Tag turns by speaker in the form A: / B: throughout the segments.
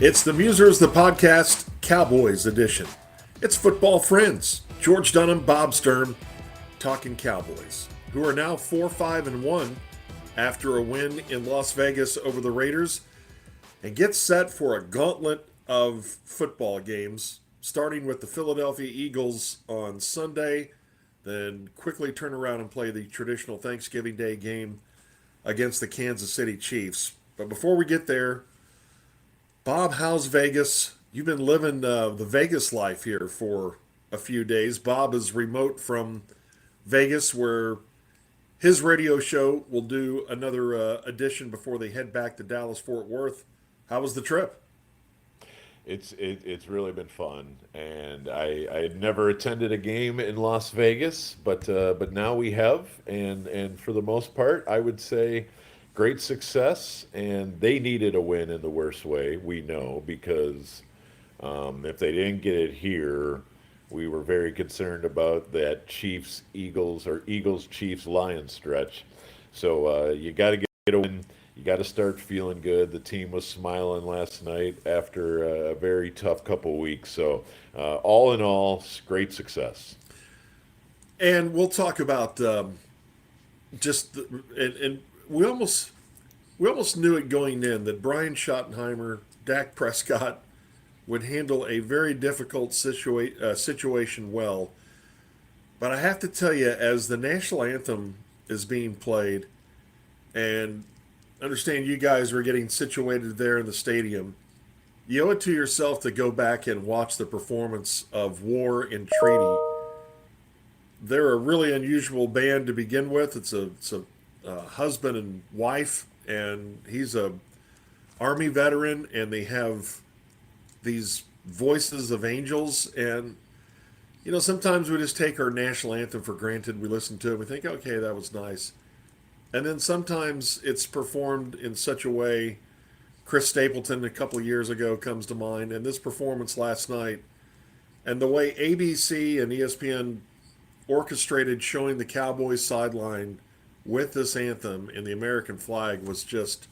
A: It's the Musers, the podcast, Cowboys edition. It's football friends, George Dunham, Bob Sturm, talking Cowboys, who are now 4-5-1 after a win in Las Vegas over the Raiders, and get set for a gauntlet of football games, starting with the Philadelphia Eagles on Sunday, then quickly turn around and play the traditional Thanksgiving Day game against the Kansas City Chiefs. But before we get there, Bob, how's Vegas? You've been living the Vegas life here for a few days. Bob is remote from Vegas, where his radio show will do another edition before they head back to Dallas Fort Worth. How was the trip?
B: It's really been fun, and I had never attended a game in Las Vegas, but now we have, and for the most part, I would say great success, and they needed a win in the worst way, we know, because if they didn't get it here, we were very concerned about that Chiefs Eagles or Eagles Chiefs Lions stretch. So you got to get a win. You got to start feeling good. The team was smiling last night after a very tough couple weeks. So all in all, great success.
A: And we'll talk about just and we almost knew it going in that Brian Schottenheimer, Dak Prescott would handle a very difficult situation well. But I have to tell you, as the national anthem is being played, and understand you guys were getting situated there in the stadium, you owe it to yourself to go back and watch the performance of War and Treaty. They're a really unusual band to begin with. It's a husband and wife, and he's a army veteran, and they have these voices of angels. And sometimes we just take our national anthem for granted. We listen to it, we think, okay, that was nice. And then sometimes it's performed in such a way. Chris Stapleton a couple of years ago comes to mind, and this performance last night, and the way ABC and ESPN orchestrated showing the Cowboys sideline with this anthem and the American flag was just,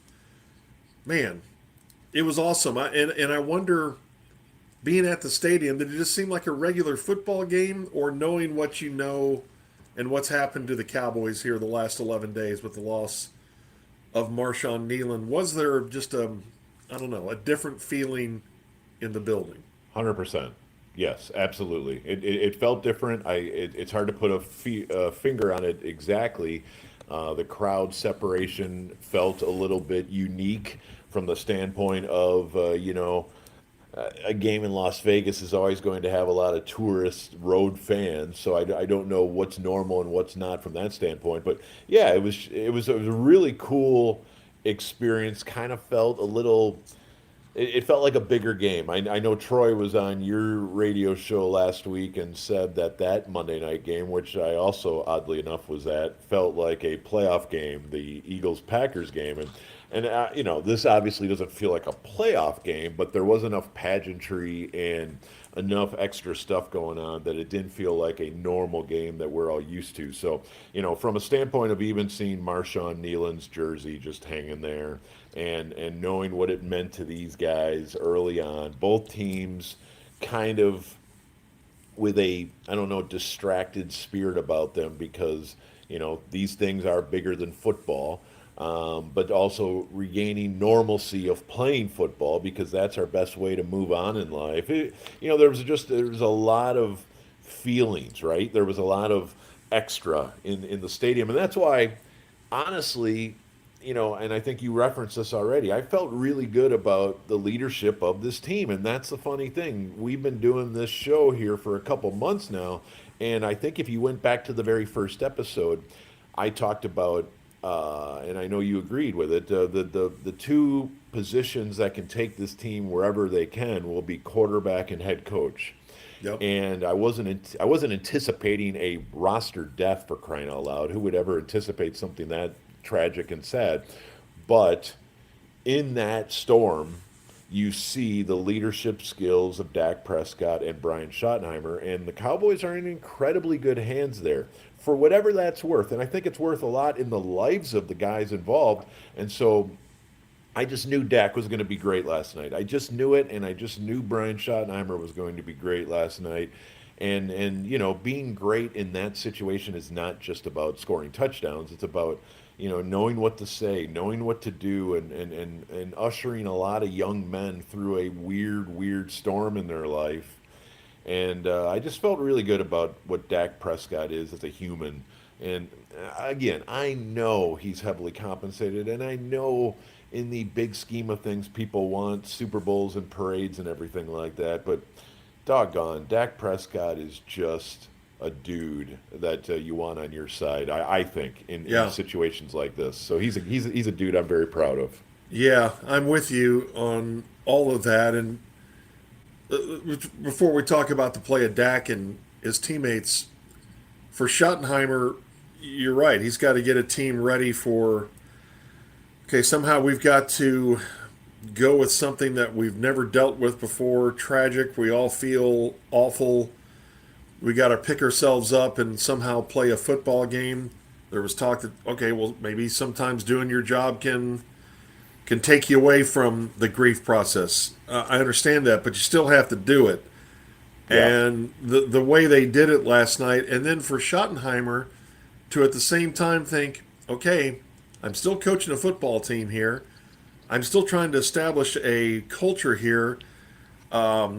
A: man, it was awesome. And I wonder, being at the stadium, did it just seem like a regular football game, or knowing what you know and what's happened to the Cowboys here the last 11 days with the loss of Marshawn Nealon, was there just I don't know, a different feeling in the building?
B: 100%. Yes, absolutely. It felt different. It's hard to put a finger on it exactly. The crowd separation felt a little bit unique from the standpoint of, a game in Las Vegas is always going to have a lot of tourist road fans, so I don't know what's normal and what's not from that standpoint. But yeah, it was a really cool experience. Kind of felt a little. It felt like a bigger game. I know Troy was on your radio show last week and said that Monday night game, which I also oddly enough was at, felt like a playoff game, the Eagles Packers game, and this obviously doesn't feel like a playoff game, but there was enough pageantry and enough extra stuff going on that it didn't feel like a normal game that we're all used to. So, from a standpoint of even seeing Marshawn Nealon's jersey just hanging there and knowing what it meant to these guys early on, both teams kind of with a, I don't know, distracted spirit about them because, these things are bigger than football. But also regaining normalcy of playing football because that's our best way to move on in life. There was a lot of feelings, right? There was a lot of extra in the stadium, and that's why, honestly, and I think you referenced this already. I felt really good about the leadership of this team, and that's the funny thing. We've been doing this show here for a couple months now, and I think if you went back to the very first episode, I talked about and I know you agreed with it. The two positions that can take this team wherever they can will be quarterback and head coach.
A: Yep.
B: And I wasn't anticipating a roster death, for crying out loud. Who would ever anticipate something that tragic and sad? But in that storm, you see the leadership skills of Dak Prescott and Brian Schottenheimer, and the Cowboys are in incredibly good hands there for whatever that's worth. And I think it's worth a lot in the lives of the guys involved. And so I just knew Dak was going to be great last night. I just knew it, and I just knew Brian Schottenheimer was going to be great last night. And being great in that situation is not just about scoring touchdowns. It's about knowing what to say, knowing what to do, and ushering a lot of young men through a weird storm in their life. And I just felt really good about what Dak Prescott is as a human. And again, I know he's heavily compensated, and I know in the big scheme of things, people want Super Bowls and parades and everything like that. But doggone, Dak Prescott is just a dude that you want on your side. I think in
A: Yeah.
B: situations like this. So he's a dude I'm very proud of.
A: Yeah, I'm with you on all of that. And before we talk about the play of Dak and his teammates, for Schottenheimer, you're right. He's got to get a team ready for, okay, somehow we've got to go with something that we've never dealt with before, tragic. We all feel awful. We got to pick ourselves up and somehow play a football game. There was talk that, okay, well, maybe sometimes doing your job can take you away from the grief process. I understand that, but you still have to do it.
B: Yeah.
A: And the way they did it last night, and then for Schottenheimer to at the same time think, okay, I'm still coaching a football team here. I'm still trying to establish a culture here.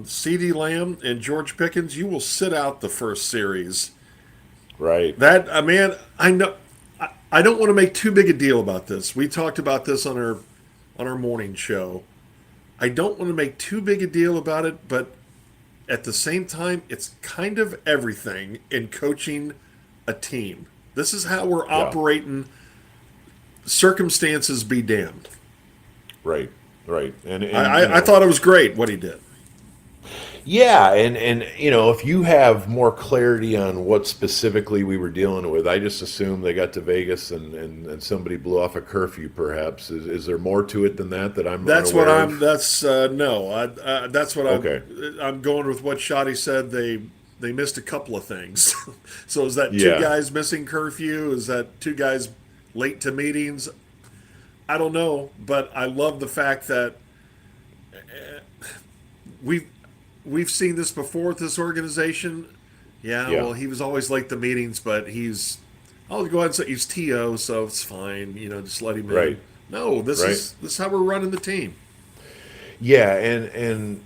A: C.D. Lamb and George Pickens, you will sit out the first series.
B: Right.
A: That man, I know. I don't want to make too big a deal about this. We talked about this on our morning show. I don't want to make too big a deal about it, but at the same time, it's kind of everything in coaching a team. This is how we're
B: Yeah.
A: operating. Circumstances be damned.
B: Right. Right. And
A: I thought it was great what he did.
B: Yeah, and if you have more clarity on what specifically we were dealing with, I just assume they got to Vegas and somebody blew off a curfew. Perhaps is there more to it than that I'm
A: That's what
B: unaware
A: I'm.
B: of?
A: That's no. That's what
B: Okay.
A: I'm going with. What Shoddy said. They missed a couple of things. So is that two
B: Yeah.
A: guys missing curfew? Is that two guys late to meetings? I don't know, but I love the fact that we've we've seen this before with this organization. Yeah,
B: Yeah.
A: well, he was always late to meetings, but I'll go ahead and say he's TO, so it's fine. Just let him in.
B: Right.
A: No, this
B: Right.
A: is how we're running the team.
B: Yeah, and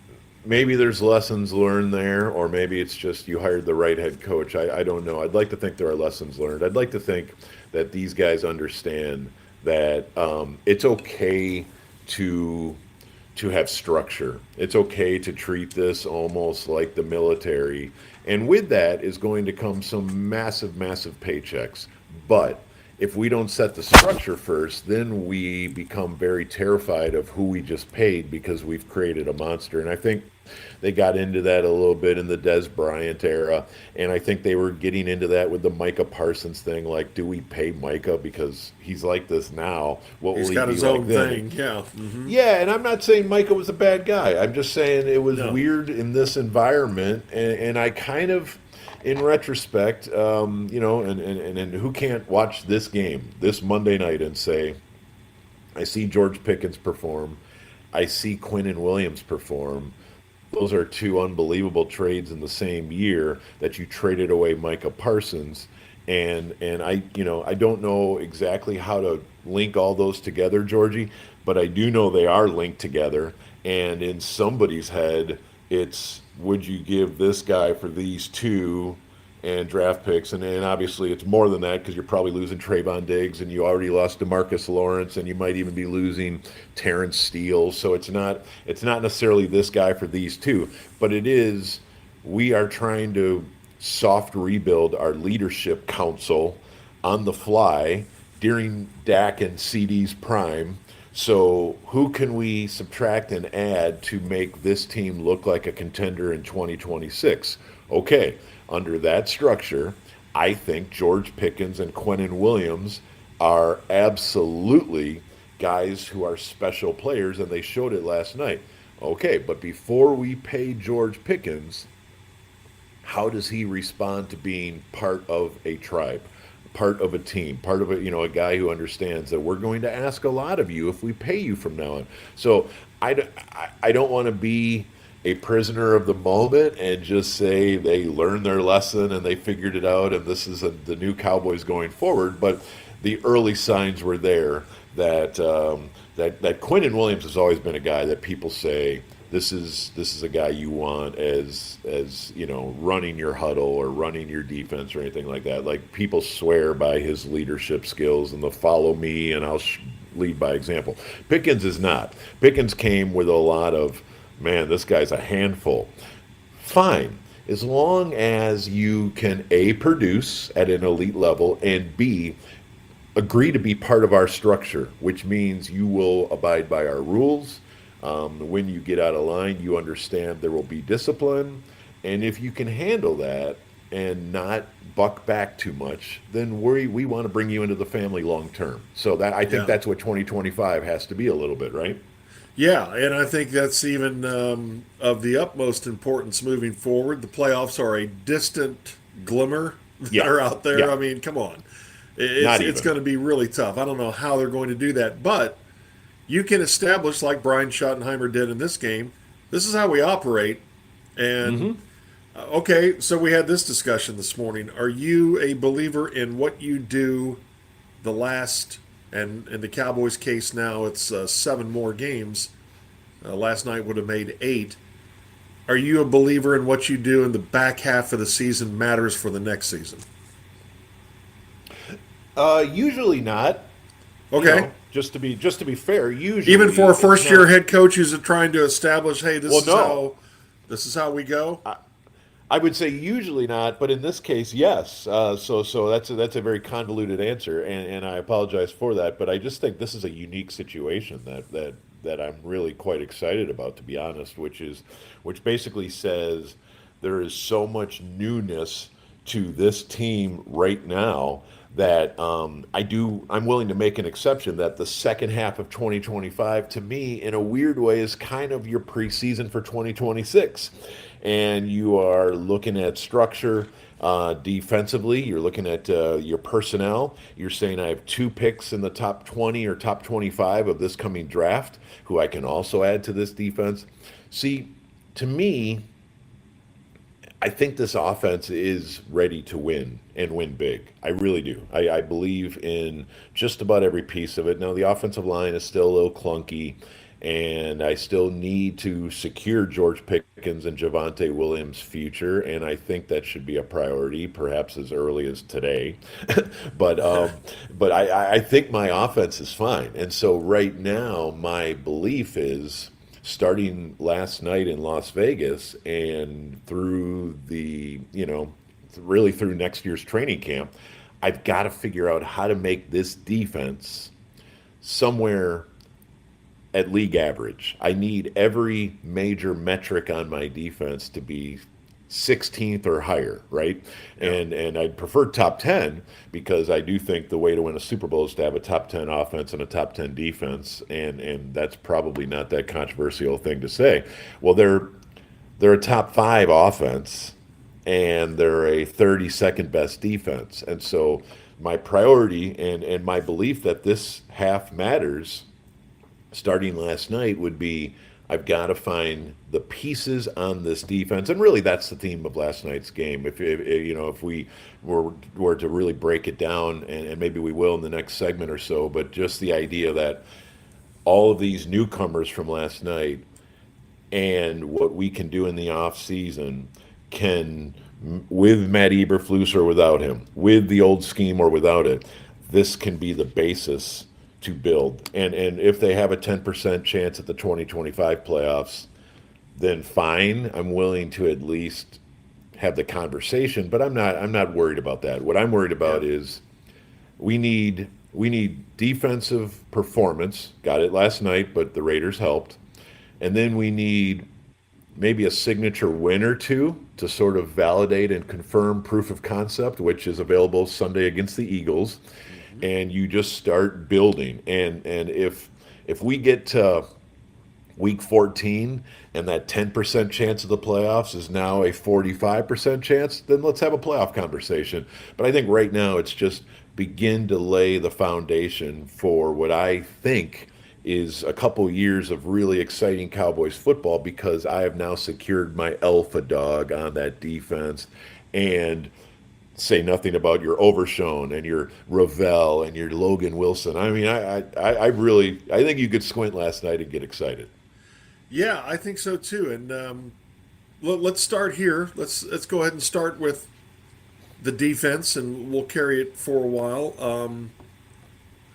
B: maybe there's lessons learned there, or maybe it's just you hired the right head coach. I don't know. I'd like to think there are lessons learned. I'd like to think that these guys understand that it's okay to have structure. It's okay to treat this almost like the military. And with that is going to come some massive, massive paychecks. But if we don't set the structure first, then we become very terrified of who we just paid because we've created a monster. And I think they got into that a little bit in the Des Bryant era. And I think they were getting into that with the Micah Parsons thing. Like, do we pay Micah because he's like this now? What will
A: He's
B: he
A: got
B: be
A: his
B: like
A: own
B: then?
A: thing. Yeah. Hmm.
B: Yeah, and I'm not saying Micah was a bad guy. I'm just saying it was
A: No.
B: weird in this environment, and I kind of, in retrospect, and who can't watch this game this Monday night and say, I see George Pickens perform, I see Quinnen Williams perform. Those are two unbelievable trades in the same year that you traded away Micah Parsons, and I don't know exactly how to link all those together, Georgie, but I do know they are linked together. And in somebody's head, it's would you give this guy for these two and draft picks, and obviously it's more than that because you're probably losing Trayvon Diggs and you already lost DeMarcus Lawrence and you might even be losing Terrence Steele. So it's not necessarily this guy for these two, but it is we are trying to soft rebuild our leadership council on the fly during Dak and CD's prime. So who can we subtract and add to make this team look like a contender in 2026? Okay, under that structure, I think George Pickens and Quinnen Williams are absolutely guys who are special players, and they showed it last night. Okay, but before we pay George Pickens, how does he respond to being part of a tribe? part of a team, part of a guy who understands that we're going to ask a lot of you if we pay you from now on. So I don't want to be a prisoner of the moment and just say they learned their lesson and they figured it out and this is the new Cowboys going forward. But the early signs were there that that Quinnen Williams has always been a guy that people say this is a guy you want as running your huddle or running your defense or anything like that. Like people swear by his leadership skills and the follow me and I'll lead by example. Pickens is not. Pickens came with a lot of, man, this guy's a handful. Fine, as long as you can A, produce at an elite level, and B, agree to be part of our structure, which means you will abide by our rules. When you get out of line, you understand there will be discipline. And if you can handle that and not buck back too much, then we want to bring you into the family long term. So that I think that's what 2025 has to be a little bit, right?
A: Yeah, and I think that's even of the utmost importance moving forward. The playoffs are a distant glimmer that are out there.
B: Yeah.
A: I mean, come on. It's going to be really tough. I don't know how they're going to do that, but you can establish, like Brian Schottenheimer did in this game, this is how we operate. And, okay, so we had this discussion this morning. Are you a believer in what you do the last, and in the Cowboys' case now, it's 7 more games. Last night would have made 8. Are you a believer in what you do in the back half of the season matters for the next season?
B: Usually not.
A: Okay.
B: Just to be fair, usually
A: even for a first-year head coach who's trying to establish, hey, this is how we go.
B: I would say usually not, but in this case, yes. So that's a very convoluted answer, and I apologize for that. But I just think this is a unique situation that I'm really quite excited about, to be honest. Which basically says there is so much newness to this team right now that I'm willing to make an exception that the second half of 2025, to me, in a weird way, is kind of your preseason for 2026. And you are looking at structure defensively. You're looking at your personnel. You're saying I have 2 picks in the top 20 or top 25 of this coming draft who I can also add to this defense. See, to me, I think this offense is ready to win and win big. I really do. I believe in just about every piece of it. Now, the offensive line is still a little clunky, and I still need to secure George Pickens and Javonte Williams' future, and I think that should be a priority, perhaps as early as today. but I think my offense is fine. And so right now, my belief is, starting last night in Las Vegas and through really through next year's training camp, I've got to figure out how to make this defense somewhere at league average. I need every major metric on my defense to be 16th or higher, right? Yeah. And I'd prefer top 10 because I do think the way to win a Super Bowl is to have a top 10 offense and a top 10 defense, and that's probably not that controversial thing to say. Well, they're a top 5 offense and they're a 32nd best defense. And so my priority and my belief that this half matters starting last night would be, I've got to find the pieces on this defense, and really that's the theme of last night's game. If we were to really break it down, and maybe we will in the next segment or so, but just the idea that all of these newcomers from last night and what we can do in the off season can, with Matt Eberflus or without him, with the old scheme or without it, this can be the basis to build. And if they have a 10% chance at the 2025 playoffs, then fine. I'm willing to at least have the conversation, but I'm not worried about that. What I'm worried about is we need defensive performance. Got it last night, but the Raiders helped. And then we need maybe a signature win or two to sort of validate and confirm proof of concept, which is available Sunday against the Eagles. And you just start building. And if we get to week 14 and that 10% chance of the playoffs is now a 45% chance, then let's have a playoff conversation. But I think right now it's just begin to lay the foundation for what I think is a couple years of really exciting Cowboys football, because I have now secured my alpha dog on that defense. And say nothing about your Overshown and your Ravel and your Logan Wilson. I mean, I think you could squint last night and get excited.
A: Yeah, I think so too. And let's start here. Let's go ahead and start with the defense, and we'll carry it for a while.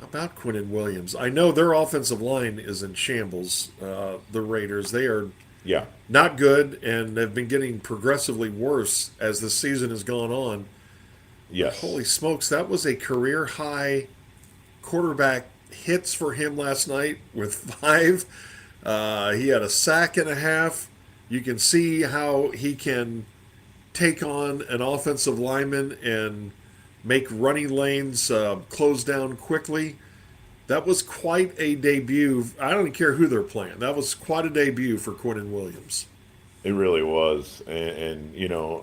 A: About Quinnen Williams, I know their offensive line is in shambles. The Raiders, they are
B: Yeah,
A: not good and have been getting progressively worse as the season has gone on.
B: yes,
A: Holy smokes, that was a career high quarterback hits for him last night with 5. He had a sack and a half. You can see how he can take on an offensive lineman and make running lanes close down quickly. That was quite a debut. I don't care who they're playing. That was quite a debut for Quinnen Williams.
B: it really was. And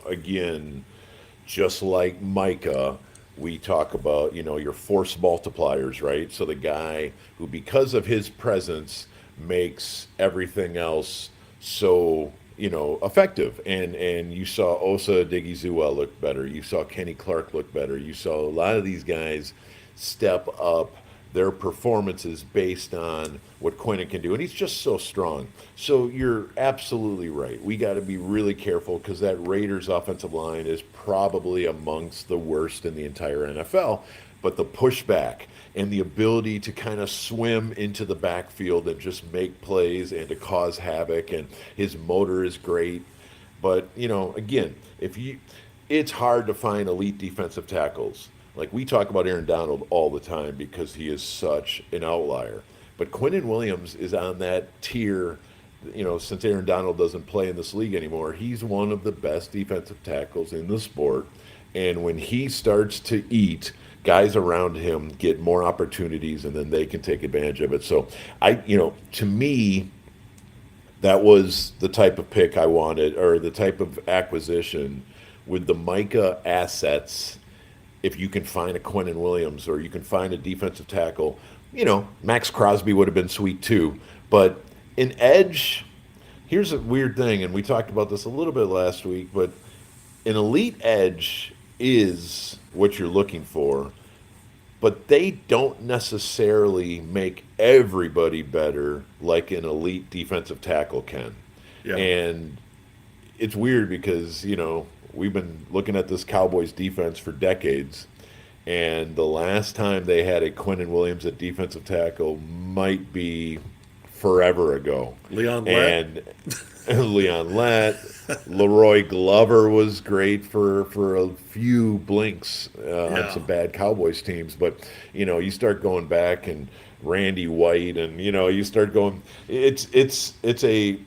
B: again, just like Micah, we talk about, your force multipliers, right? So the guy who, because of his presence, makes everything else so, effective. And you saw Osa Odighizuwa look better. You saw Kenny Clark look better. You saw a lot of these guys step up their performances based on what Quinnen can do. And he's just so strong. So you're absolutely right. We got to be really careful, because that Raiders offensive line is probably amongst the worst in the entire NFL. But the pushback and the ability to kind of swim into the backfield and just make plays and to cause havoc, and his motor is great. But, again, it's hard to find elite defensive tackles. Like, we talk about Aaron Donald all the time because he is such an outlier. But Quinnen Williams is on that tier. Since Aaron Donald doesn't play in this league anymore, he's one of the best defensive tackles in the sport. And when he starts to eat, guys around him get more opportunities, and then they can take advantage of it. So to me, that was the type of pick I wanted, or the type of acquisition with the Micah assets. If you can find a Quinnen Williams, or you can find a defensive tackle, Max Crosby would have been sweet too. But in edge, here's a weird thing, and we talked about this a little bit last week, but an elite edge is what you're looking for, but they don't necessarily make everybody better like an elite defensive tackle can.
A: Yeah.
B: And it's weird because, we've been looking at this Cowboys defense for decades, and the last time they had a Quinnen Williams at defensive tackle might be forever ago.
A: Leon Lett.
B: And Leon Lett. Leroy Glover was great for a few blinks on some bad Cowboys teams. But, you start going back, and Randy White, and, you start going, it's a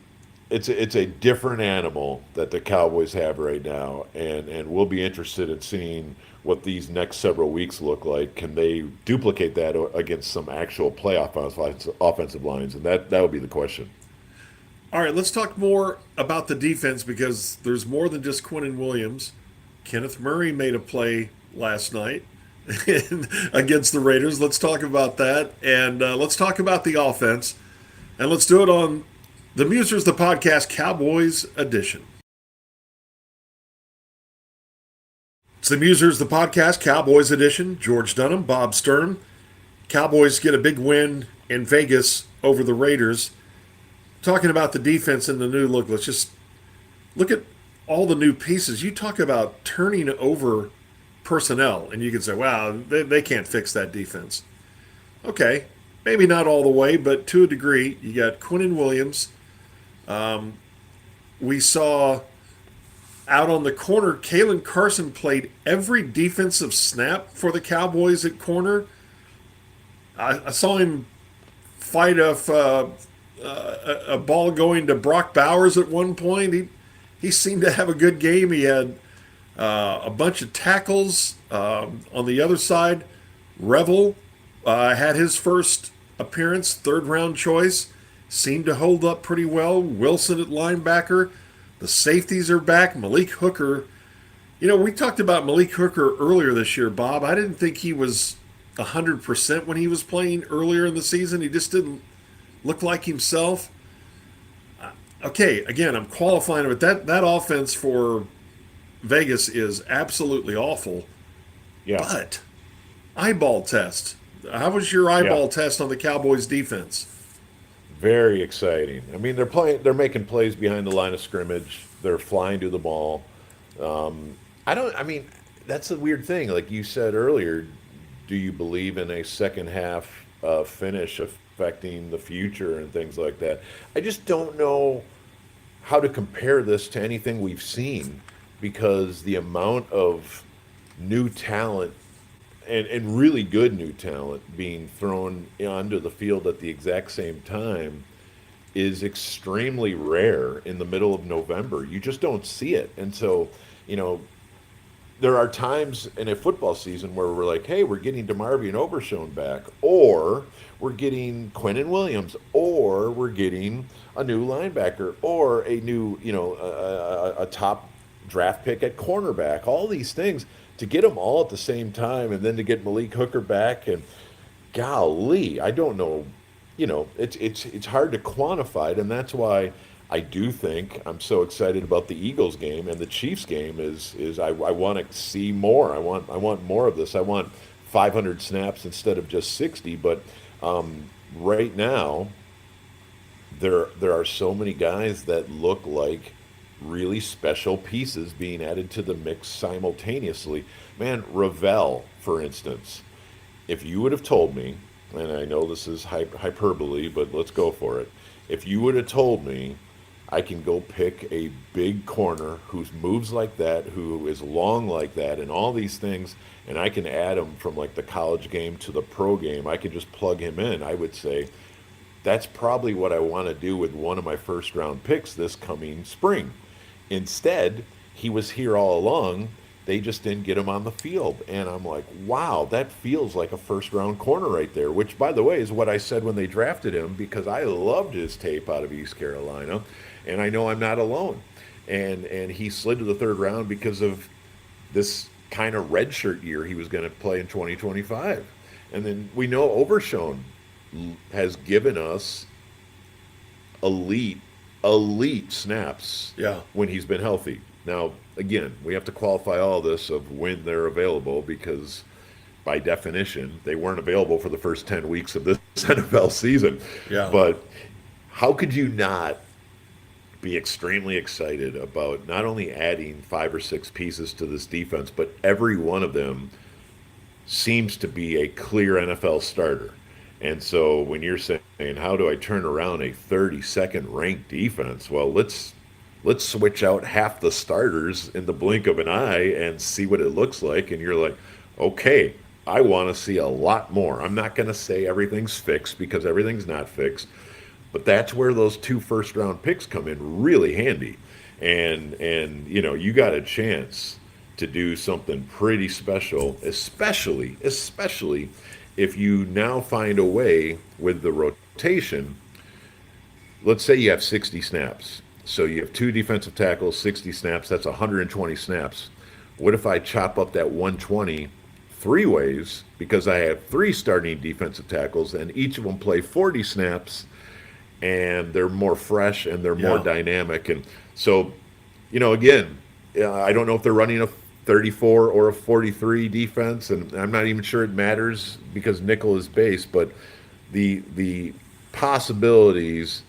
B: different animal that the Cowboys have right now, and we'll be interested in seeing what these next several weeks look like. Can they duplicate that against some actual playoff offensive lines? And that would be the question.
A: All right, let's talk more about the defense, because there's more than just Quinnen Williams. Kenneth Murray made a play last night against the Raiders. Let's talk about that, and let's talk about the offense, and let's do it on the Musers, the podcast, Cowboys edition. It's the Musers, the podcast, Cowboys edition. George Dunham, Bob Stern. Cowboys get a big win in Vegas over the Raiders. Talking about the defense and the new look, let's just look at all the new pieces. You talk about turning over personnel, and you can say, wow, they can't fix that defense. Okay, maybe not all the way, but to a degree. You got Quinnen Williams. We saw out on the corner, Kalen Carson played every defensive snap for the Cowboys at corner. I saw him fight off a ball going to Brock Bowers at one point. He seemed to have a good game. He had a bunch of tackles on the other side. Revel had his first appearance, third-round choice. seem to hold up pretty well. Wilson at linebacker. The safeties are back. Malik Hooker. We talked about Malik Hooker earlier this year, Bob. I didn't think he was 100% when he was playing earlier in the season. He just didn't look like himself. Okay, again, I'm qualifying it, but that offense for Vegas is absolutely awful.
B: Yeah.
A: But eyeball test. How was your eyeball test on the Cowboys defense?
B: Very exciting. I mean, they're making plays behind the line of scrimmage. They're flying to the ball. I mean, that's the weird thing. Like you said earlier, do you believe in a second half finish affecting the future and things like that? I just don't know how to compare this to anything we've seen, because the amount of new talent and really good new talent being thrown onto the field at the exact same time is extremely rare in the middle of November. You just don't see it. And so, there are times in a football season where we're like, hey, we're getting DeMarvion Overshown back, or we're getting Quinnen Williams, or we're getting a new linebacker, or a new, a top draft pick at cornerback. All these things, to get them all at the same time, and then to get Malik Hooker back, and golly, I don't know, it's hard to quantify it, and that's why I do think I'm so excited about the Eagles game and the Chiefs game. Is I want to see more. I want more of this. I want 500 snaps instead of just 60. But right now, there are so many guys that look like really special pieces being added to the mix simultaneously. Man, Ravel, for instance, if you would have told me, and I know this is hyperbole, but let's go for it. If you would have told me I can go pick a big corner who moves like that, who is long like that, and all these things, and I can add him from like the college game to the pro game, I can just plug him in, I would say that's probably what I want to do with one of my first round picks this coming spring. Instead, he was here all along. They just didn't get him on the field. And I'm like, wow, that feels like a first round corner right there, which, by the way, is what I said when they drafted him, because I loved his tape out of East Carolina. And I know I'm not alone. And he slid to the third round because of this kind of redshirt year he was going to play in 2025. And then we know Overshown has given us elite snaps when he's been healthy. Now, again, we have to qualify all this of when they're available, because by definition, they weren't available for the first 10 weeks of this NFL season.
A: Yeah.
B: But how could you not be extremely excited about not only adding 5 or 6 pieces to this defense, but every one of them seems to be a clear NFL starter. And so when you're saying, how do I turn around a 32nd ranked defense? Well, let's switch out half the starters in the blink of an eye and see what it looks like. And you're like, okay, I want to see a lot more. I'm not going to say everything's fixed, because everything's not fixed. But that's where those 2 first-round picks come in really handy. And you got a chance to do something pretty special, especially if you now find a way with the rotation. Let's say you have 60 snaps. So you have 2 defensive tackles, 60 snaps, that's 120 snaps. What if I chop up that 120 3 ways, because I have 3 starting defensive tackles and each of them play 40 snaps, and they're more fresh and they're more dynamic. And so, again, I don't know if they're running a 34 or a 43 defense, and I'm not even sure it matters because nickel is base, but the possibilities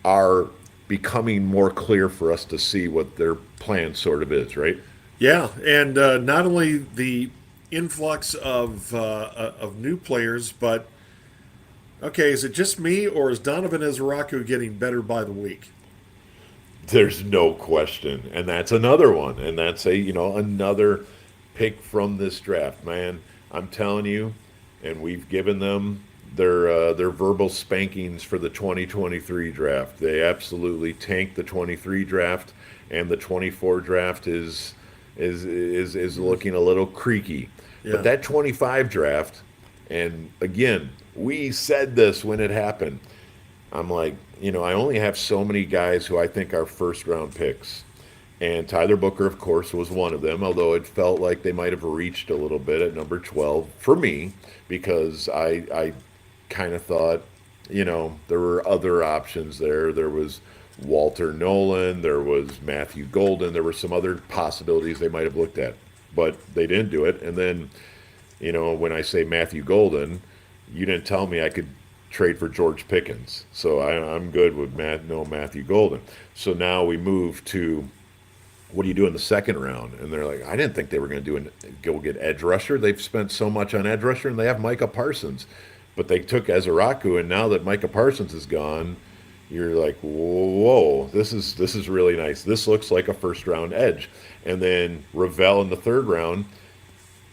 B: are becoming more clear for us to see what their plan sort of is, right?
A: Yeah, and not only the influx of new players, but okay, is it just me, or is Donovan Ezraku getting better by the week?
B: There's no question, and that's another one, and that's another pick from this draft, man. I'm telling you, and we've given them their verbal spankings for the 2023 draft. They absolutely tanked the 23 draft, and the 24 draft is looking a little creaky.
A: Yeah.
B: But that 25 draft, and again, we said this when it happened, I'm like, I only have so many guys who I think are first round picks. And Tyler Booker, of course, was one of them, although it felt like they might have reached a little bit at number 12 for me because I kind of thought, there were other options there. There was Walter Nolan, there was Matthew Golden, there were some other possibilities they might have looked at, but they didn't do it. And then, when I say Matthew Golden, you didn't tell me I could trade for George Pickens. So I'm good with Matthew Golden. So now we move to what do you do in the second round? And they're like, I didn't think they were going to go get edge rusher. They've spent so much on edge rusher, and they have Micah Parsons, but they took Ezeraku, and now that Micah Parsons is gone, you're like, whoa, this is really nice. This looks like a first round edge. And then Ravel in the third round,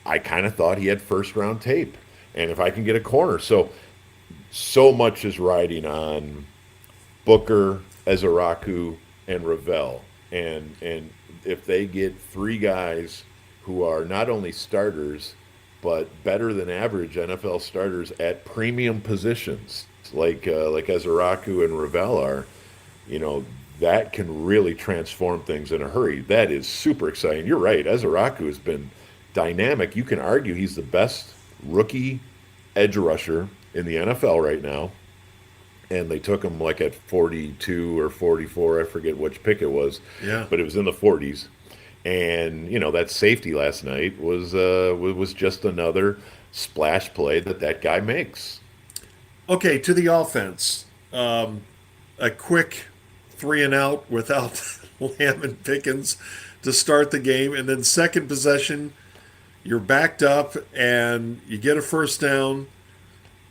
B: I kind of thought he had first round tape, and if I can get a corner, so much is riding on Booker, Ezeraku, and Ravel, and if they get three guys who are not only starters but better than average NFL starters at premium positions, like Ezeraku and Ravel are, that can really transform things in a hurry. That is super exciting. You're right. Ezeraku has been dynamic. You can argue he's the best rookie edge rusher in the NFL right now. And they took him like at 42 or 44. I forget which pick it was.
A: Yeah.
B: But it was in the 40s. And, that safety last night was just another splash play that guy makes.
A: Okay, to the offense. A quick 3-and-out without Lamb and Pickens to start the game. And then second possession, you're backed up and you get a first down.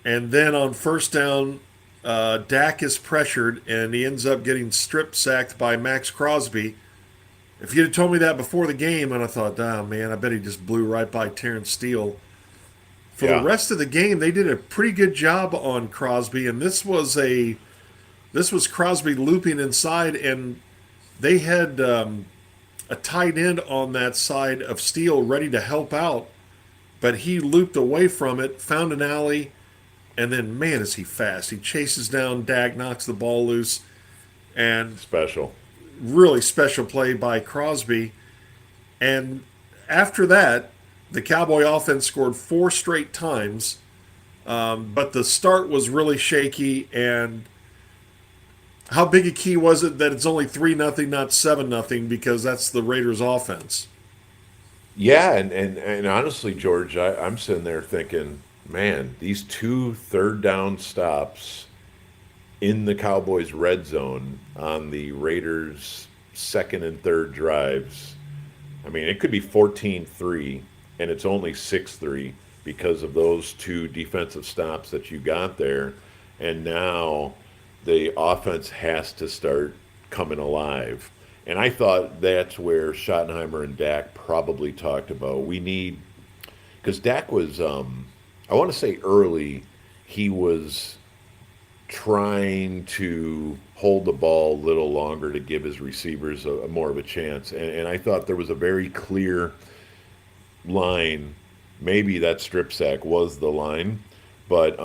A: And then on first down, Dak is pressured and he ends up getting strip sacked by Max Crosby. If you'd have told me that before the game, and I thought, oh man, I bet he just blew right by Terrence Steele. For the rest of the game, they did a pretty good job on Crosby, and this was Crosby looping inside, and they had a tight end on that side of Steele ready to help out, but he looped away from it, found an alley, and then, man, is he fast. He chases down Dak, knocks the ball loose, and
B: Special.
A: really special play by Crosby. And after that, the Cowboy offense scored 4 straight times, but the start was really shaky. And how big a key was it that it's only 3-0, not 7-0, because that's the Raiders' offense?
B: Yeah, and honestly, George, I'm sitting there thinking, man, these 2 third down stops in the Cowboys' red zone on the Raiders' second and third drives. I mean, it could be 14-3, and it's only 6-3 because of those 2 defensive stops that you got there. And now the offense has to start coming alive. And I thought that's where Schottenheimer and Dak probably talked about. We need, because Dak was, I want to say early, he was trying to hold the ball a little longer to give his receivers a more of a chance. And I thought there was a very clear line. Maybe that strip sack was the line. But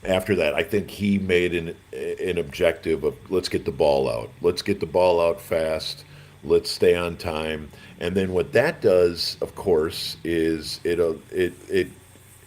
B: after that, I think he made an objective of let's get the ball out. Let's get the ball out fast. Let's stay on time. And then what that does, of course, is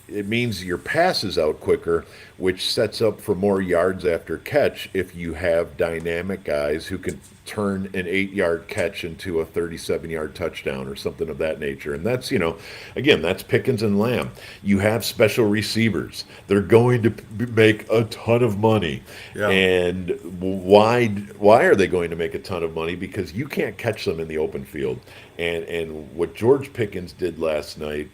B: it means your pass is out quicker, which sets up for more yards after catch if you have dynamic guys who can turn an 8-yard catch into a 37-yard touchdown or something of that nature. And that's, again, that's Pickens and Lamb. You have special receivers. They're going to make a ton of money.
A: Yeah.
B: And why are they going to make a ton of money? Because you can't catch them in the open field. And what George Pickens did last night,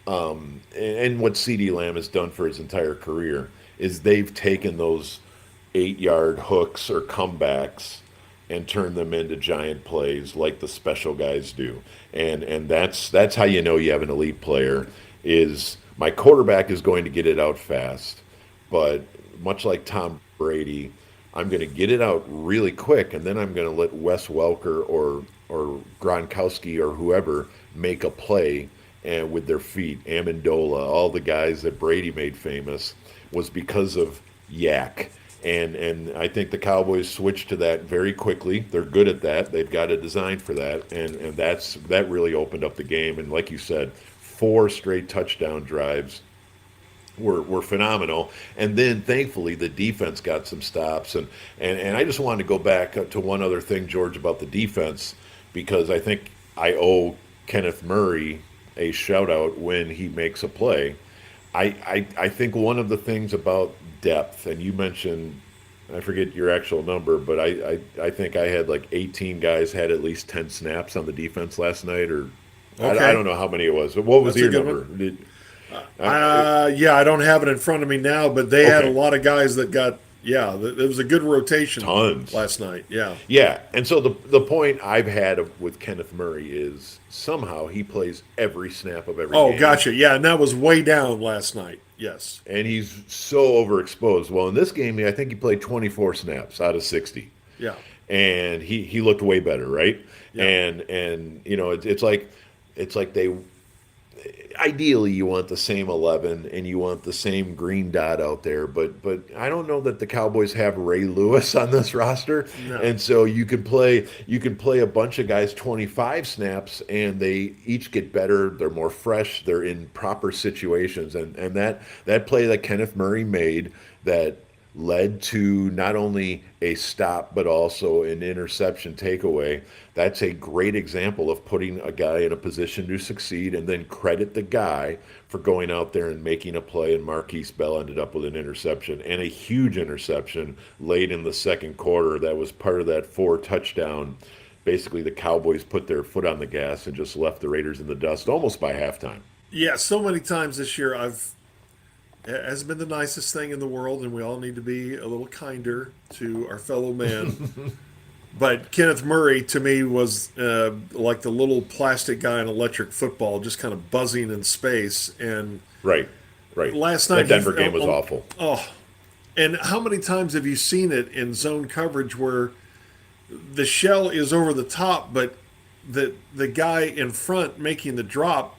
B: and what CeeDee Lamb has done for his entire career, is they've taken those 8-yard hooks or comebacks and turned them into giant plays like the special guys do. And that's how you know you have an elite player, is my quarterback is going to get it out fast, but much like Tom Brady, I'm going to get it out really quick, and then I'm going to let Wes Welker or Gronkowski or whoever make a play and with their feet. Amendola, all the guys that Brady made famous was because of yak. And I think the Cowboys switched to that very quickly. They're good at that. They've got a design for that, and that really opened up the game. And like you said, 4 straight touchdown drives were phenomenal. And then thankfully the defense got some stops. And I just wanted to go back to one other thing, George, about the defense, because I think I owe Kenneth Murray a shout out when he makes a play. I think one of the things about depth, and you mentioned, I forget your actual number, but I think I had like 18 guys had at least 10 snaps on the defense last night, or I
A: Okay.
B: don't know how many it was. What was
A: That's a
B: your
A: good
B: number?
A: one.
B: Did,
A: Yeah, I don't have it in front of me now, but they had a
B: okay,
A: lot of guys that got, yeah, it was a good rotation
B: tons.
A: last night. Yeah.
B: Yeah, and so the point I've had with Kenneth Murray is somehow he plays every snap of every
A: Oh,
B: game,
A: gotcha. Yeah, and that was way down last night. Yes.
B: and he's so overexposed. Well, in this game, I think he played 24 snaps out of 60,
A: Yeah.
B: and he looked way better, right?
A: Yeah.
B: And it's like they ideally you want the same 11 and you want the same green dot out there, but I don't know that the Cowboys have Ray Lewis on this roster.
A: No.
B: And so you can play a bunch of guys 25 snaps and they each get better, they're more fresh, they're in proper situations, and that play that Kenneth Murray made that led to not only a stop but also an interception takeaway. That's a great example of putting a guy in a position to succeed, and then credit the guy for going out there and making a play. And Marquise Bell ended up with an interception, and a huge interception late in the second quarter. That was part of that 4 touchdown. Basically, the Cowboys put their foot on the gas and just left the Raiders in the dust almost by halftime.
A: Yeah, so many times this year it hasn't been the nicest thing in the world, and we all need to be a little kinder to our fellow man. But Kenneth Murray, to me, was like the little plastic guy in electric football, just kind of buzzing in space. And
B: Right, right.
A: last
B: That
A: night,
B: Denver game was awful.
A: oh, and how many times have you seen it in zone coverage where the shell is over the top, but the guy in front making the drop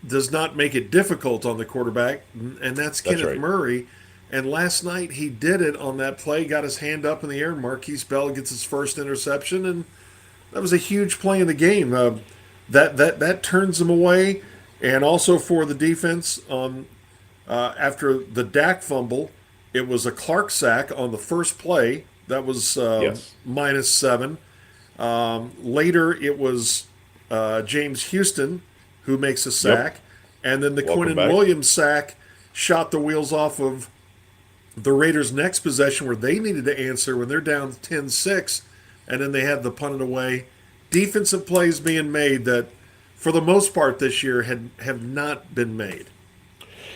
A: does not make it difficult on the quarterback, and that's
B: That's
A: Kenneth
B: right.
A: Murray. And last night he did it on that play, got his hand up in the air, and Marquise Bell gets his first interception, and that was a huge play in the game. That turns them away, and also for the defense on after the Dak fumble, it was a Clark sack on the first play. That was
B: Yes.
A: -7. Later, it was James Houston who makes a
B: Yep.
A: sack, and then the
B: Welcome
A: Quinnen
B: back.
A: Williams sack shot the wheels off of the Raiders' next possession where they needed to answer when they're down 10-6, and then they had the punted away. Defensive plays being made that, for the most part this year, have not been made.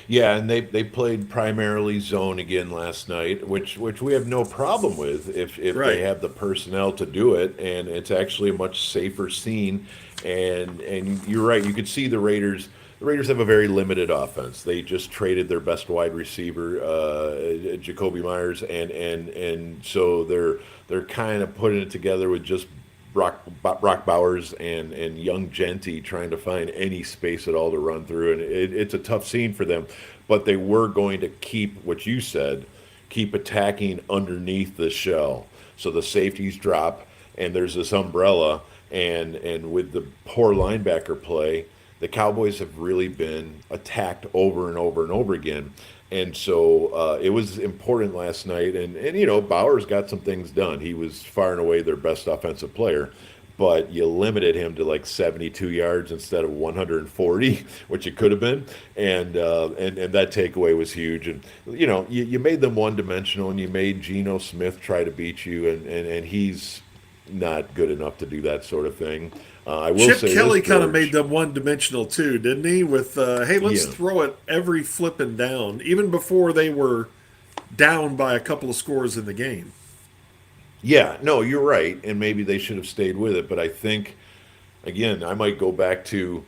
B: Yeah, and they played primarily zone again last night, which we have no problem with if
A: Right.
B: they have the personnel to do it, and it's actually a much safer scene. And you're right, you could see the Raiders. The Raiders have a very limited offense. They just traded their best wide receiver, Jacoby Myers, and so they're kind of putting it together with just Brock Bowers and young Genty trying to find any space at all to run through, and it's a tough scene for them. But they were going to keep what you said, keep attacking underneath the shell, so the safeties drop, and there's this umbrella, and with the poor linebacker play, the Cowboys have really been attacked over and over and over again. And so it was important last night. And Bowers got some things done. He was far and away their best offensive player. But you limited him to like 72 yards instead of 140, which it could have been. And that takeaway was huge. And, you made them one dimensional, and you made Geno Smith try to beat you. And he's not good enough to do that sort of thing. I will
A: Chip
B: say
A: Kelly
B: this,
A: kind of
B: George.
A: made them one-dimensional too, didn't he? With hey, let's
B: Yeah.
A: throw it every flipping down, even before they were down by a couple of scores in the game.
B: Yeah, no, you're right, and maybe they should have stayed with it. But I think, again, I might go back to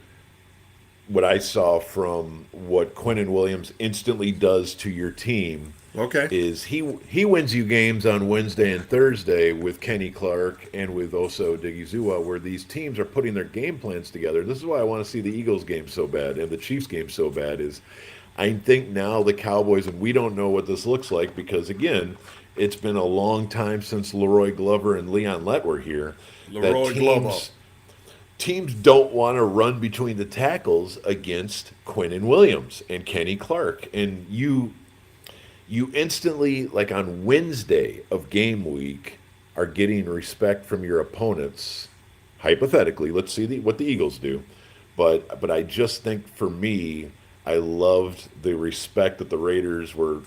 B: what I saw from what Quinnen Williams instantly does to your team.
A: Okay.
B: Is he wins you games on Wednesday and Thursday with Kenny Clark and with Oso Odighizuwa, where these teams are putting their game plans together. This is why I want to see the Eagles game so bad and the Chiefs game so bad. Is I think now the Cowboys, and we don't know what this looks like because, again, it's been a long time since Leroy Glover and Leon Lett were here, that
A: Leroy Glover.
B: teams don't want to run between the tackles against Quinnen Williams and Kenny Clark. And you instantly, like on Wednesday of game week, are getting respect from your opponents. Hypothetically, let's see what the Eagles do. But I just think for me, I loved the respect that the Raiders were.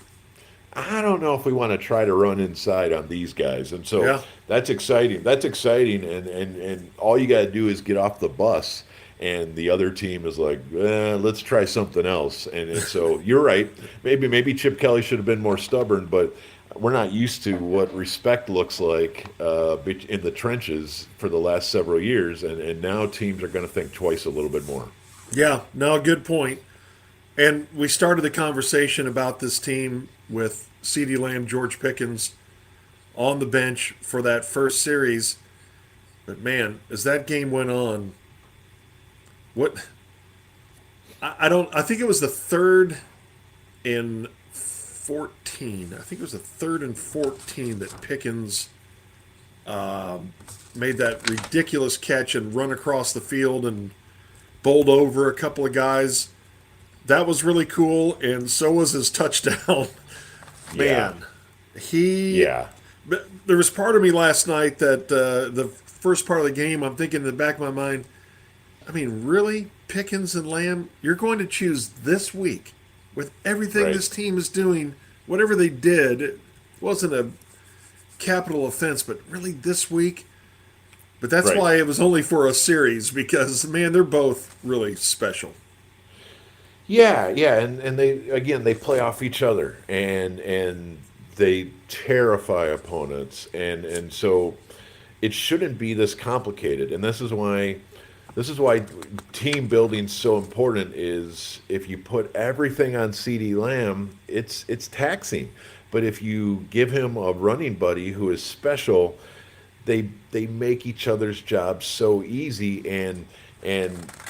B: I don't know if we want to try to run inside on these guys, and so
A: Yeah.
B: that's exciting. That's exciting, and all you got to do is get off the bus, and the other team is like, let's try something else. And so you're right. Maybe Chip Kelly should have been more stubborn, but we're not used to what respect looks like in the trenches for the last several years, and now teams are going to think twice a little bit more.
A: Yeah, no, good point. And we started the conversation about this team with CeeDee Lamb, George Pickens on the bench for that first series. But man, as that game went on, what I don't I think it was the third and 14. I think it was the third and 14 that Pickens made that ridiculous catch and run across the field and bowled over a couple of guys. That was really cool, and so was his touchdown.
B: Yeah.
A: Man, he.
B: Yeah.
A: But there was part of me last night that the first part of the game, I'm thinking in the back of my mind, I mean, really, Pickens and Lamb, you're going to choose this week with everything
B: Right.
A: this team is doing, whatever they did, it wasn't a capital offense, but really this week. But that's
B: Right.
A: why it was only for a series because, man, they're both really special.
B: Yeah, yeah, and they play off each other and they terrify opponents and so it shouldn't be this complicated. And this is why team building's so important is if you put everything on CeeDee Lamb, it's taxing. But if you give him a running buddy who is special, they make each other's jobs so easy and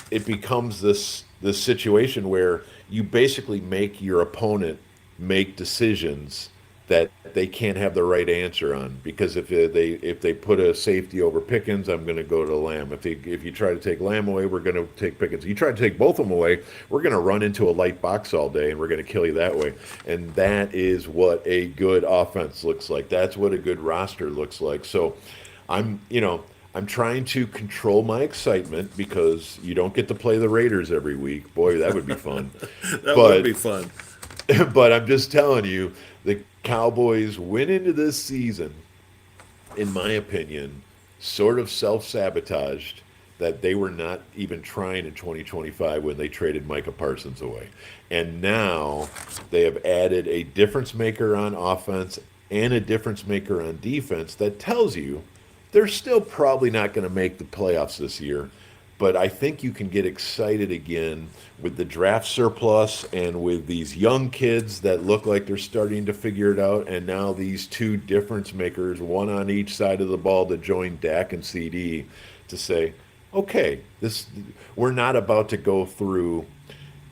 B: it becomes this situation where you basically make your opponent make decisions that they can't have the right answer on because if they put a safety over Pickens, I'm going to go to Lamb. If you try to take Lamb away, we're going to take Pickens. You try to take both of them away, we're going to run into a light box all day and we're going to kill you that way. And that is what a good offense looks like. That's what a good roster looks like. So I'm trying to control my excitement because you don't get to play the Raiders every week. Boy, that would be fun.
A: That
B: but
A: would be fun.
B: but I'm just telling you, the Cowboys went into this season, in my opinion, sort of self-sabotaged that they were not even trying in 2025 when they traded Micah Parsons away. And now they have added a difference maker on offense and a difference maker on defense that tells you they're still probably not going to make the playoffs this year, but I think you can get excited again with the draft surplus and with these young kids that look like they're starting to figure it out, and now these two difference makers, one on each side of the ball to join Dak and CD to say, okay, we're not about to go through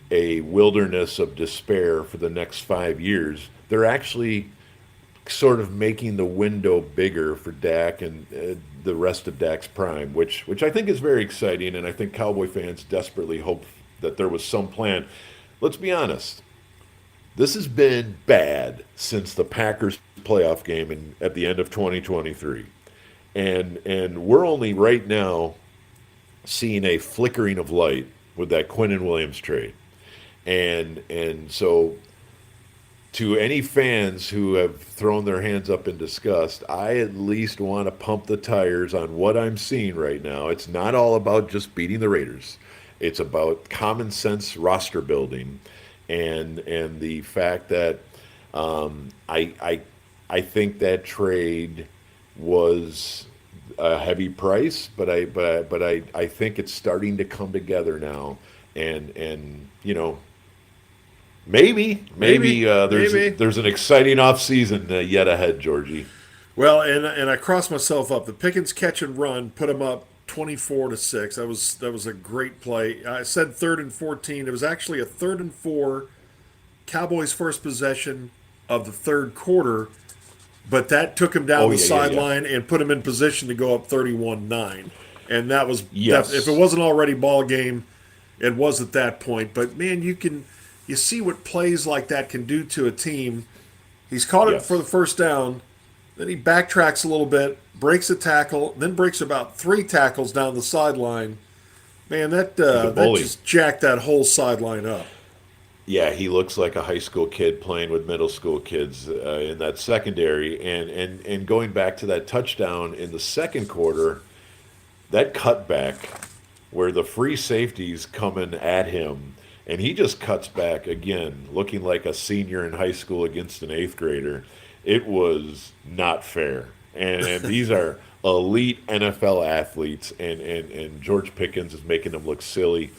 B: a wilderness of despair for the next 5 years. They're actually sort of making the window bigger for Dak and the rest of Dak's prime, which I think is very exciting, and I think Cowboy fans desperately hope that there was some plan. Let's be honest. This has been bad since the Packers playoff game at the end of 2023. And we're only right now seeing a flickering of light with that Quinnen Williams trade. And so to any fans who have thrown their hands up in disgust, I at least want to pump the tires on what I'm seeing right now. It's not all about just beating the Raiders. It's about common sense roster building, and the fact that I think that trade was a heavy price, but I think it's starting to come together now, and Maybe
A: Maybe.
B: there's an exciting off season yet ahead, Georgie.
A: Well, and I crossed myself up. The Pickens catch and run put them up 24-6. That was a great play. I said third and 14. It was actually a third and 4 Cowboys' first possession of the third quarter, but that took him down
B: Oh
A: the
B: yeah, yeah, yeah.
A: sideline and put him in position to go up 31-9. And that was if it
B: Yes.
A: wasn't already ball game, it was at that point. But man, you see what plays like that can do to a team. He's caught it for the
B: Yes.
A: first down, then he backtracks a little bit, breaks a tackle, then breaks about 3 tackles down the sideline. Man,
B: He's a
A: that
B: bully.
A: just jacked that whole sideline up.
B: Yeah, he looks like a high school kid playing with middle school kids in that secondary. And going back to that touchdown in the second quarter, that cutback where the free safety's coming at him, and he just cuts back again, looking like a senior in high school against an eighth grader. It was not fair. And these are elite NFL athletes, and George Pickens is making them look silly.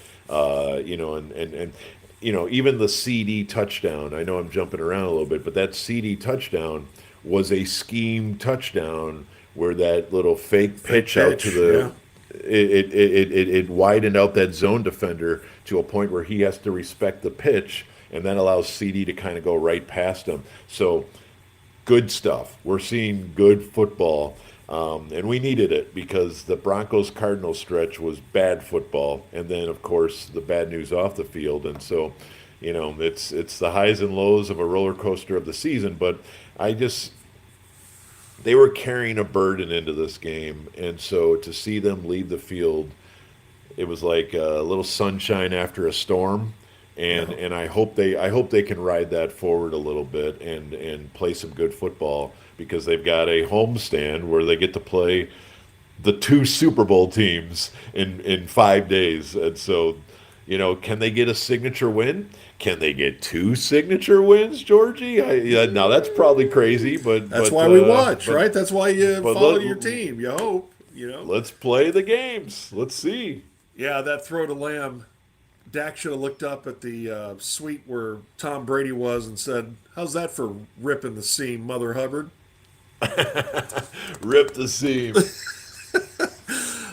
B: Even the CD touchdown. I know I'm jumping around a little bit, but that CD touchdown was a scheme touchdown where that little fake
A: Fake
B: pitch out to
A: pitch, yeah.
B: the it widened out that zone defender to a point where he has to respect the pitch, and then allows CD to kind of go right past him. So good stuff. We're seeing good football, and we needed it because the Broncos Cardinals stretch was bad football, and then of course the bad news off the field, and so it's the highs and lows of a roller coaster of the season. But I just they were carrying a burden into this game, and so to see them leave the field, it was like a little sunshine after a storm. And
A: Yeah.
B: and I hope they can ride that forward a little bit and play some good football because they've got a homestand where they get to play the two Super Bowl teams in 5 days. And so, can they get a signature win? Can they get two signature wins, Georgie? Yeah, now that's probably crazy, but
A: That's
B: but
A: why we watch,
B: but
A: right? That's why you
B: but
A: follow your team. You hope.
B: let's play the games. Let's see.
A: Yeah, that throw to Lamb. Dak should have looked up at the suite where Tom Brady was and said, "How's that for ripping the seam, Mother Hubbard?"
B: Rip the seam.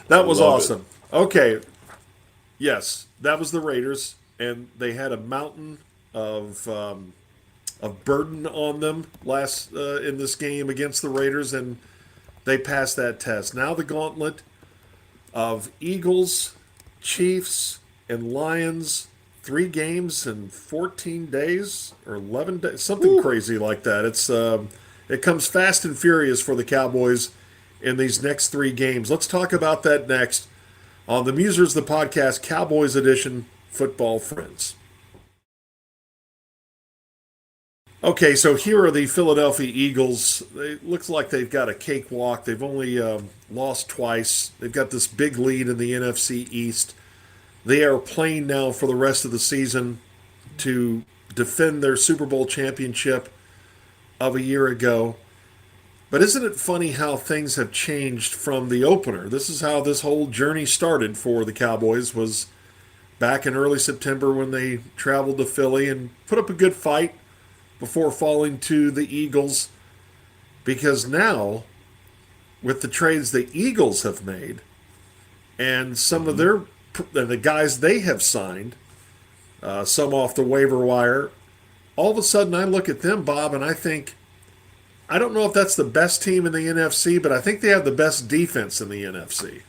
A: That was
B: Love it.
A: awesome. Okay, yes, that was the Raiders, and they had a mountain of burden on them last in this game against the Raiders, and they passed that test. Now the gauntlet of Eagles, Chiefs, and Lions. 3 games in 14 days or 11 days, something crazy like that. It comes fast and furious for the Cowboys in these next 3 games. Let's talk about that next on the Musers, the podcast, Cowboys edition, Football Friends. Okay, so here are the Philadelphia Eagles. It looks like they've got a cakewalk. They've only lost twice. They've got this big lead in the NFC East. They are playing now for the rest of the season to defend their Super Bowl championship of a year ago. But isn't it funny how things have changed from the opener? This is how this whole journey started for the Cowboys was back in early September when they traveled to Philly and put up a good fight before falling to the Eagles. Because now, with the trades the Eagles have made and some of the guys they have signed, some off the waiver wire, all of a sudden I look at them, Bob, and I think, I don't know if that's the best team in the NFC, but I think they have the best defense in the NFC.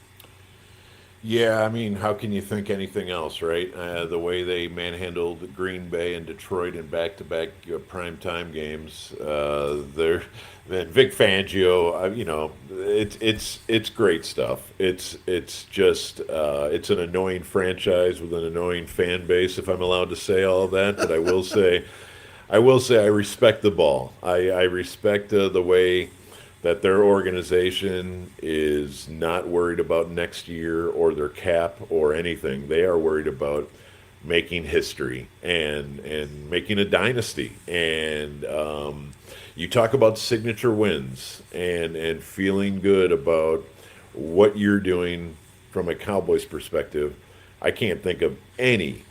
B: Yeah, I mean, how can you think anything else, right? The way they manhandled Green Bay and Detroit in back-to-back primetime games, they're then Vic Fangio. It's great stuff. It's just it's an annoying franchise with an annoying fan base, if I'm allowed to say all of that. But I will say I respect the ball. I respect the way that their organization is not worried about next year or their cap or anything. They are worried about making history and making a dynasty. And you talk about signature wins and feeling good about what you're doing from a Cowboys perspective. I can't think of any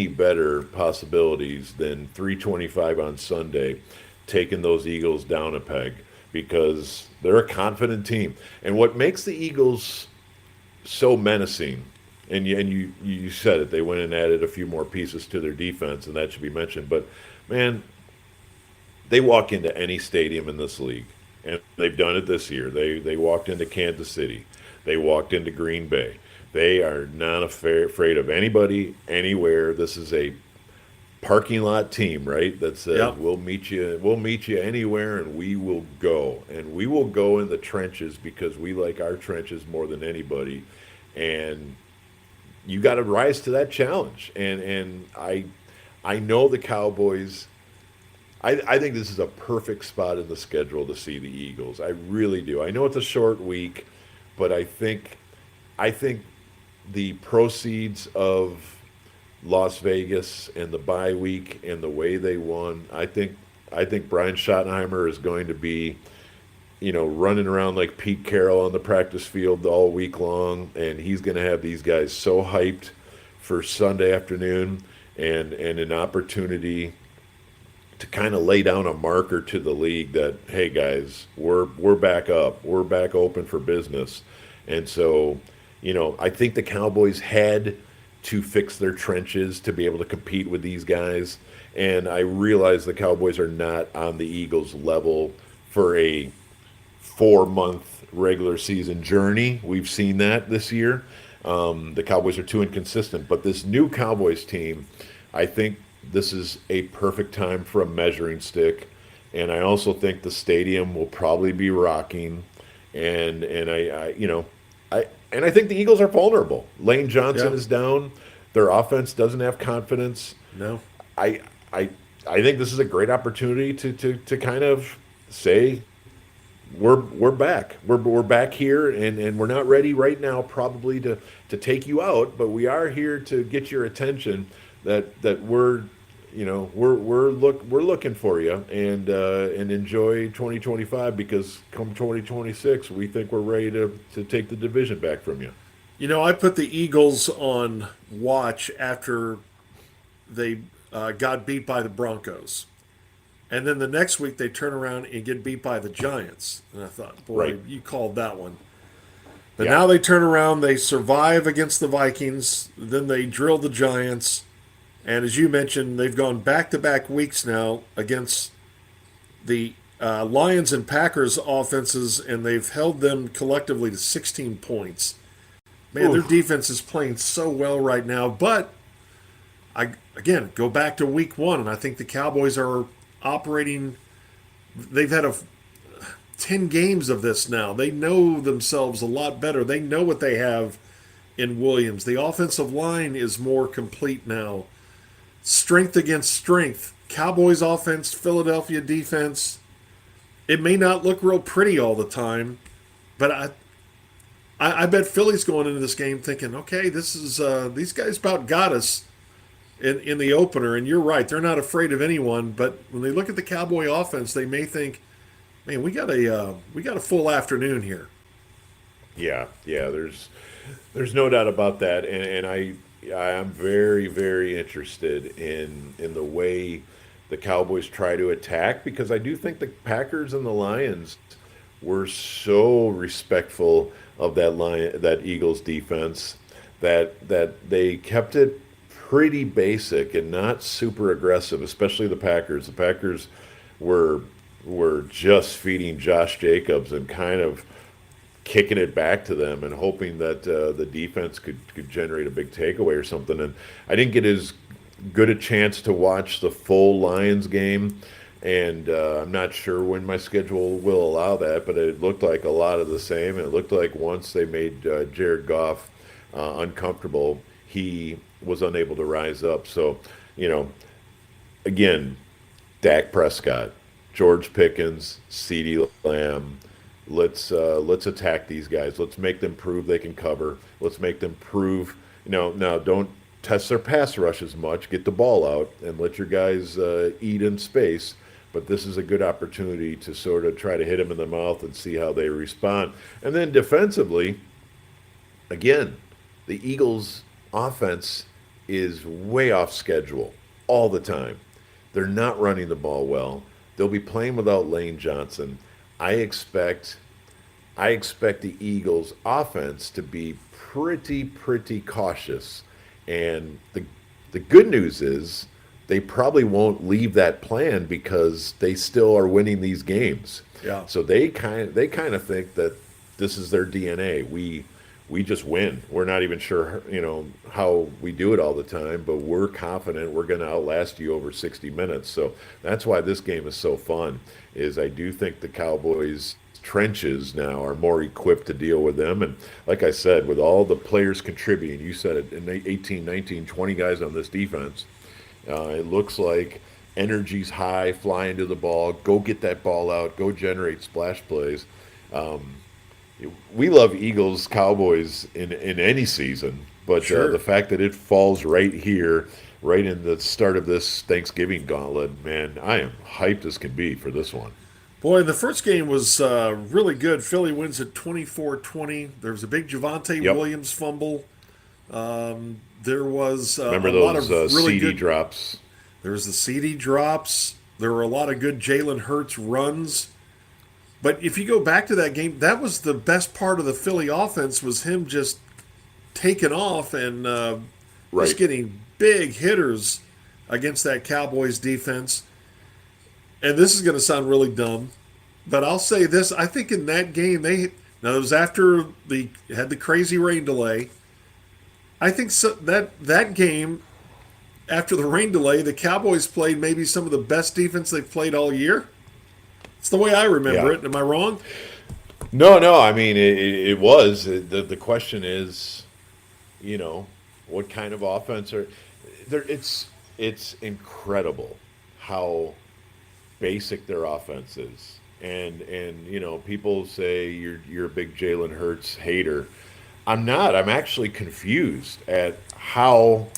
B: better possibilities than 325 on Sunday, taking those Eagles down a peg because they're a confident team. And what makes the Eagles so menacing, and you said it, they went and added a few more pieces to their defense, and that should be mentioned. But Man, they walk into any stadium in this league, and they've done it this year. They walked into Kansas City, they walked into Green Bay. They are not afraid of anybody anywhere. This is a parking lot team, right? That says
A: Yep.
B: we'll meet you anywhere, and we will go in the trenches because we like our trenches more than anybody, and you got to rise to that challenge. And I know the Cowboys. I think this is a perfect spot in the schedule to see the Eagles. I really do. I know it's a short week, but I think the proceeds of Las Vegas and the bye week and the way they won, I think Brian Schottenheimer is going to be, running around like Pete Carroll on the practice field all week long, and he's going to have these guys so hyped for Sunday afternoon and an opportunity to kind of lay down a marker to the league that, hey guys, we're back up, we're back open for business. And so, I think the Cowboys had to fix their trenches to be able to compete with these guys. And I realize the Cowboys are not on the Eagles level for a 4-month regular season journey. We've seen that this year. The Cowboys are too inconsistent. But this new Cowboys team, I think this is a perfect time for a measuring stick. And I also think the stadium will probably be rocking. And I think the Eagles are vulnerable. Lane Johnson
A: Yeah.
B: is down. Their offense doesn't have confidence.
A: No.
B: I I I think this is a great opportunity to kind of say we're back. We're back here, and we're not ready right now probably to take you out, but we are here to get your attention that we're looking for you, and enjoy 2025, because come 2026 we think we're ready to take the division back from you.
A: I put the Eagles on watch after they got beat by the Broncos. And then the next week they turn around and get beat by the Giants. And I thought, boy,
B: Right.
A: you called that one. But
B: Yeah.
A: now they turn around, they survive against the Vikings, then they drill the Giants. And as you mentioned, they've gone back to back weeks now against the Lions and Packers offenses, and they've held them collectively to 16 points. Man, their
B: Oof.
A: defense is playing so well right now. But I again go back to week one, and I think the Cowboys are operating. They've had 10 games of this now. They know themselves a lot better. They know what they have in Williams. The offensive line is more complete now. Strength against strength. Cowboys offense, Philadelphia defense. It may not look real pretty all the time, but I bet Philly's going into this game thinking, okay, this is these guys about got us in the opener. And you're right, they're not afraid of anyone. But when they look at the Cowboy offense, they may think, man, we got a full afternoon here.
B: Yeah. There's no doubt about that, and I'm very, very interested in the way the Cowboys try to attack, because I do think the Packers and the Lions were so respectful of that Eagles defense that they kept it pretty basic and not super aggressive, especially the Packers. The Packers were were just feeding Josh Jacobs and kind of kicking it back to them and hoping that the defense could generate a big takeaway or something. And I didn't get as good a chance to watch the full Lions game, and I'm not sure when my schedule will allow that, but it looked like a lot of the same. And it looked like once they made Jared Goff uncomfortable, he was unable to rise up. So, again, Dak Prescott, George Pickens, CeeDee Lamb. Let's attack these guys. Let's make them prove they can cover. Let's make them prove. Now don't test their pass rush as much. Get the ball out and let your guys eat in space. But this is a good opportunity to sort of try to hit them in the mouth and see how they respond. And then defensively, again, the Eagles' offense is way off schedule all the time. They're not running the ball well. They'll be playing without Lane Johnson. I expect the Eagles' offense to be pretty cautious. And the good news is they probably won't leave that plan because they still are winning these games.
A: Yeah.
B: So they kind of think that this is their DNA. We just win. We're not even sure, how we do it all the time, but we're confident we're going to outlast you over 60 minutes. So that's why this game is so fun. Is I do think the Cowboys trenches now are more equipped to deal with them. And like I said, with all the players contributing, you said it, in 18, 19, 20 guys on this defense, it looks like energy's high, flying to the ball, go get that ball out, go generate splash plays. We love Eagles, Cowboys in any season, but
A: Sure.
B: the fact that it falls right here, right in the start of this Thanksgiving gauntlet, man, I am hyped as can be for this one.
A: Boy, the first game was really good. Philly wins at 24-20. There was a big Javante
B: Yep.
A: Williams fumble. There was
B: Remember
A: a lot
B: those
A: of really
B: CD
A: good.
B: drops?
A: There was the CD drops. There were a lot of good Jalen Hurts runs. But if you go back to that game, that was the best part of the Philly offense was him just taking off and just
B: Right.
A: getting big hitters against that Cowboys defense. And this is going to sound really dumb, but I'll say this: I think in that game now it was after the had the crazy rain delay. I think that game after the rain delay, the Cowboys played maybe some of the best defense they've played all year. It's the way I remember
B: Yeah.
A: it. Am I wrong?
B: No. I mean, it was. The question is, what kind of offense are there? It's incredible how basic their offense is. And people say you're a big Jalen Hurts hater. I'm not. I'm actually confused at how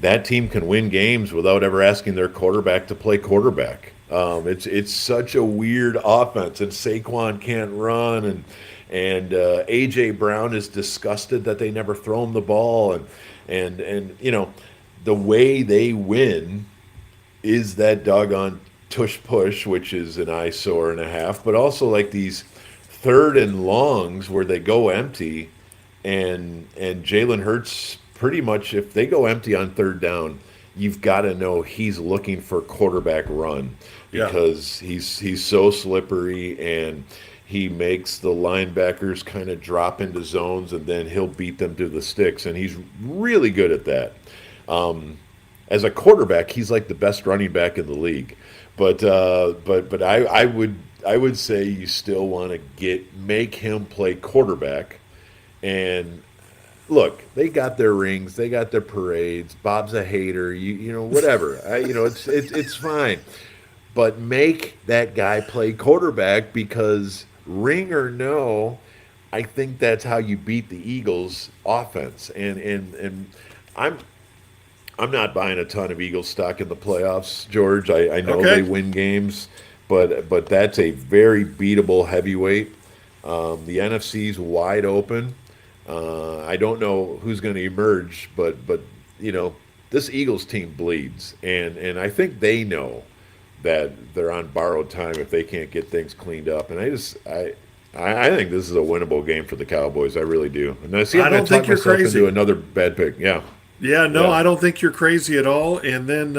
B: that team can win games without ever asking their quarterback to play quarterback. It's such a weird offense, and Saquon can't run, and AJ Brown is disgusted that they never throw him the ball, and the way they win is that doggone tush push, which is an eyesore and a half, but also like these third and longs where they go empty, and Jalen Hurts pretty much if they go empty on third down, you've got to know he's looking for quarterback run
A: Yeah.
B: because he's so slippery and he makes the linebackers kind of drop into zones and then he'll beat them to the sticks and he's really good at that. As a quarterback, he's like the best running back in the league. But I would say you still want to make him play quarterback. And look, they got their rings, they got their parades. Bob's a hater, whatever. It's fine. But make that guy play quarterback because ring or no, I think that's how you beat the Eagles offense. And I'm not buying a ton of Eagles stock in the playoffs, George. I know
A: Okay.
B: they win games, but that's a very beatable heavyweight. The NFC's wide open. I don't know who's going to emerge, but this Eagles team bleeds, and I think they know that they're on borrowed time if they can't get things cleaned up. And I think this is a winnable game for the Cowboys. I really do. And I see
A: I
B: I'm
A: don't
B: going to
A: think
B: talk
A: you're
B: myself
A: crazy.
B: into another bad pick. Yeah.
A: Yeah, no,
B: Yeah.
A: I don't think you're crazy at all. And then,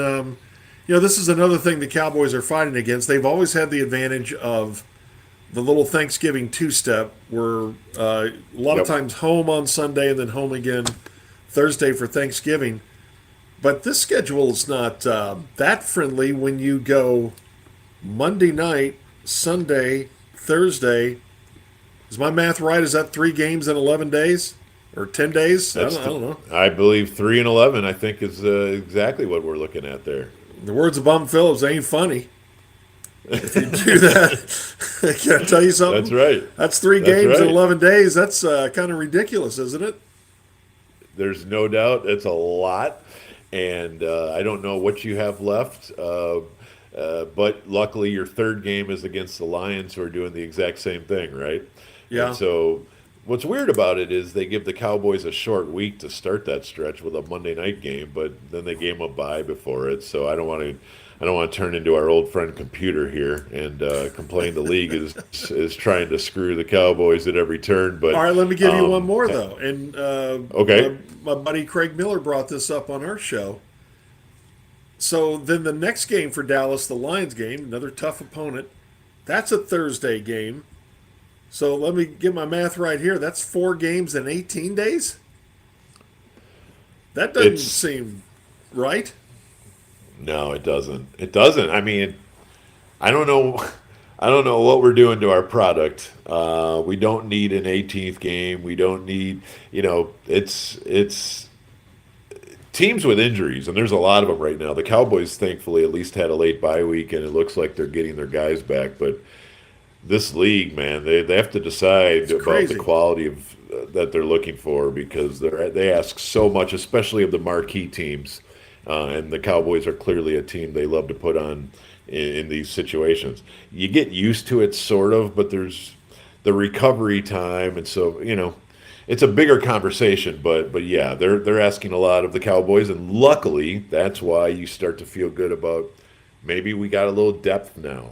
A: this is another thing the Cowboys are fighting against. They've always had the advantage of the little Thanksgiving two-step, where a lot of
B: Yep.
A: times home on Sunday and then home again Thursday for Thanksgiving. But this schedule is not that friendly when you go Monday night, Sunday, Thursday. Is my math right? Is that 3 games in 11 days? Or 10 days? I don't know.
B: I believe 3-11. I think is exactly what we're looking at there.
A: In the words of Bum Phillips, ain't funny. If you do that, can I tell you something?
B: That's right.
A: That's 3
B: That's
A: games in
B: right.
A: 11 days. That's kind of ridiculous, isn't it?
B: There's no doubt it's a lot, and I don't know what you have left. But luckily, your third game is against the Lions, who are doing the exact same thing, right?
A: Yeah.
B: And so, what's weird about it is they give the Cowboys a short week to start that stretch with a Monday night game, but then they gave them a bye before it. So I don't want to turn into our old friend Computer here and complain the league is trying to screw the Cowboys at every turn. But
A: All right, let me give you one more, though. And
B: Okay.
A: my buddy Craig Miller brought this up on our show. So then the next game for Dallas, the Lions game, another tough opponent. That's a Thursday game. So let me get my math right here. That's 4 games in 18 days? That doesn't seem right.
B: No, it doesn't. It doesn't. I mean, I don't know. I don't know what we're doing to our product. We don't need an 18th game. We don't need, it's teams with injuries, and there's a lot of them right now. The Cowboys, thankfully, at least had a late bye week, and it looks like they're getting their guys back. But this league, man, they have to decide about the quality of that they're looking for, because they ask so much, especially of the marquee teams. And the Cowboys are clearly a team they love to put on in these situations. You get used to it, sort of, but there's the recovery time, and so it's a bigger conversation. But yeah, they're asking a lot of the Cowboys, and luckily that's why you start to feel good about maybe we got a little depth now.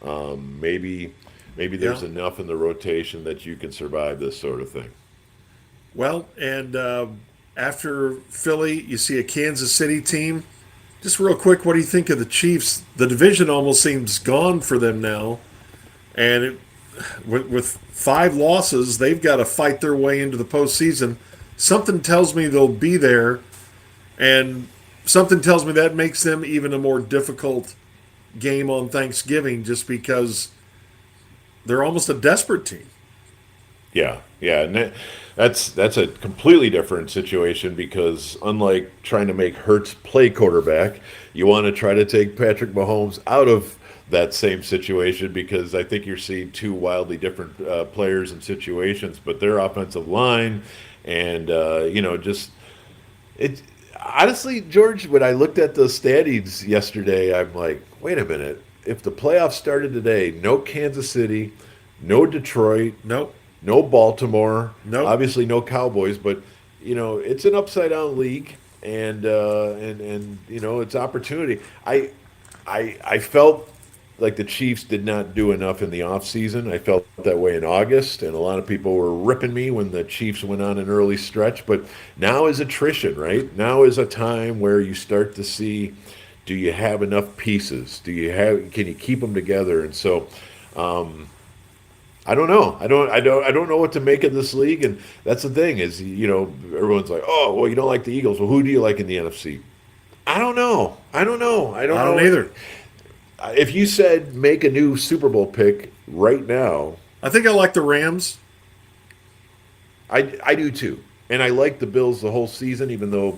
B: Maybe there's enough in the rotation that you can survive this sort of thing.
A: Well, and after Philly, you see a Kansas City team. Just real quick, what do you think of the Chiefs? The division almost seems gone for them now. And with 5 losses, they've got to fight their way into the postseason. Something tells me they'll be there, and something tells me that makes them even a more difficult game on Thanksgiving, just because they're almost a desperate team.
B: Yeah, and that's a completely different situation, because unlike trying to make Hurts play quarterback, you want to try to take Patrick Mahomes out of that same situation, because I think you're seeing 2 wildly different players and situations. But their offensive line, and just it. Honestly, George, when I looked at the steadies yesterday, I'm like, wait a minute. If the playoffs started today, no Kansas City, no Detroit,
A: nope.
B: No Baltimore,
A: nope.
B: Obviously no Cowboys, but it's an upside down league, and it's opportunity. I felt like the Chiefs did not do enough in the offseason. I felt that way in August, and a lot of people were ripping me when the Chiefs went on an early stretch. But now is attrition, right? Now is a time where you start to see, do you have enough pieces? Can you keep them together? And so, I don't know. I don't know what to make of this league, and that's the thing is, everyone's like, oh, well, you don't like the Eagles. Well, who do you like in the NFC? I don't know. I don't know
A: either.
B: If you said make a new Super Bowl pick right now,
A: I think I like the Rams.
B: I do too, and I like the Bills the whole season, even though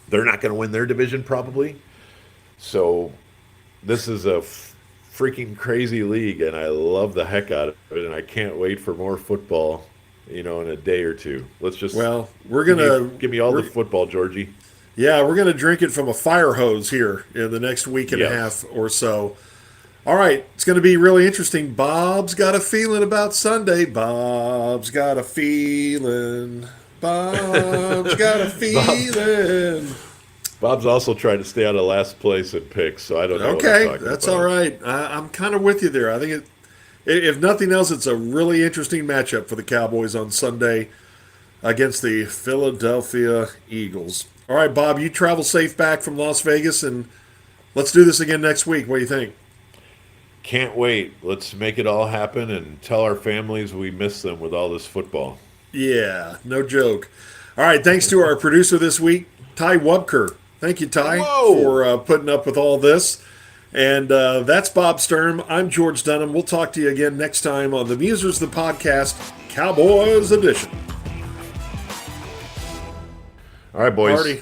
B: they're not going to win their division probably. So this is a freaking crazy league, and I love the heck out of it, and I can't wait for more football, in a day or two. Let's just give me all the football, Georgie.
A: Yeah, we're gonna drink it from a fire hose here in the next week and a half or so. All right, it's gonna be really interesting. Bob's got a feeling about Sunday. Bob's got a feeling. Bob's got a feeling.
B: Bob's also trying to stay out of last place in picks, so I don't know.
A: Okay, that's all right. I'm kind of with you there. I think if nothing else, it's a really interesting matchup for the Cowboys on Sunday against the Philadelphia Eagles. All right, Bob, you travel safe back from Las Vegas, and let's do this again next week. What do you think?
B: Can't wait. Let's make it all happen and tell our families we miss them with all this football.
A: Yeah, no joke. All right, thanks to our producer this week, Ty Wubker. Thank you, Ty, for putting up with all this. And that's Bob Sturm. I'm George Dunham. We'll talk to you again next time on the Musers, the podcast, Cowboys edition.
B: All right, boys.
A: Party.